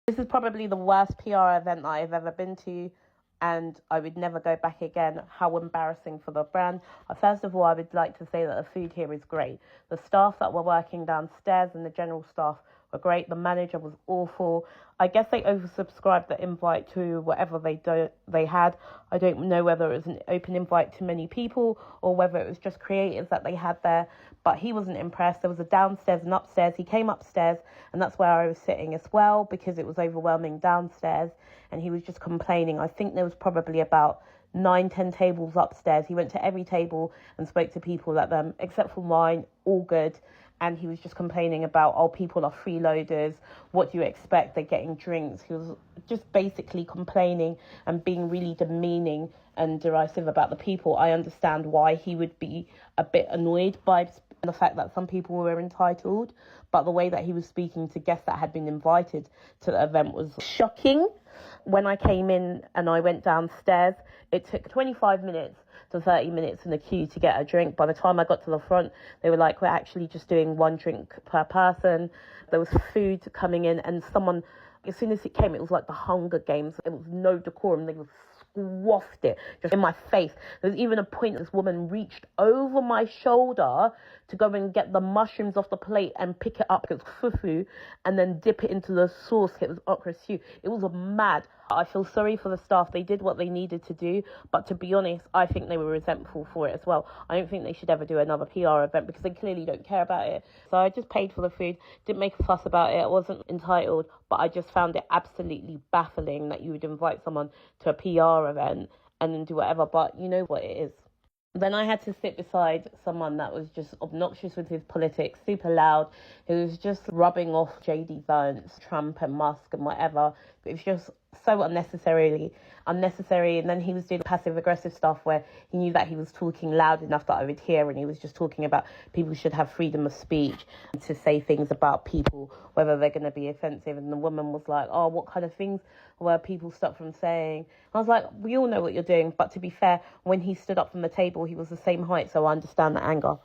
This is probably the worst PR event that I've ever been to, and I would never go back again. How embarrassing for the brand. First of all, I would like to say that the food here is great. The staff that were working downstairs and the general staff were great. The manager was awful. I guess they oversubscribed the invite to whatever they had. I don't know whether it was an open invite to many people or whether it was just creators that they had there, but he wasn't impressed. There was a downstairs and upstairs. He came upstairs, and that's where I was sitting as well because it was overwhelming downstairs, and he was just complaining. I think there was probably about 9-10 tables upstairs. He went to every table and spoke to people at them, except for mine, all good. And he was just complaining about, oh, people are freeloaders. What do you expect? They're getting drinks. He was just basically complaining and being really demeaning and derisive about the people. I understand why he would be a bit annoyed by the fact that some people were entitled, but the way that he was speaking to guests that had been invited to the event was shocking. When I came in and I went downstairs, it took 25 minutes to 30 minutes in the queue to get a drink. By the time I got to the front, they were like, we're actually just doing one drink per person. There was food coming in, and someone, as soon as it came, it was like the Hunger Games. It was no decorum. They were squaffed it just in my face. There was even a point this woman reached over my shoulder to go and get the mushrooms off the plate and pick it up. It was fufu, and then dip it into the sauce. It was okra stew. It was mad. I feel sorry for the staff. They did what they needed to do, but to be honest, I think they were resentful for it as well. I don't think they should ever do another PR event because they clearly don't care about it. So I just paid for the food, didn't make a fuss about it. I wasn't entitled, but I just found it absolutely baffling that you would invite someone to a PR event and then do whatever, but you know what it is. Then I had to sit beside someone that was just obnoxious with his politics, super loud, who was just rubbing off JD Vance, Trump and Musk and whatever. It was just so unnecessary. And then he was doing passive aggressive stuff where he knew that he was talking loud enough that I would hear, and he was just talking about people should have freedom of speech to say things about people, whether they're going to be offensive. And the woman was like, oh, what kind of things were people stopped from saying? I was like, we all know what you're doing. But to be fair, when he stood up from the table, he was the same height, so I understand the anger.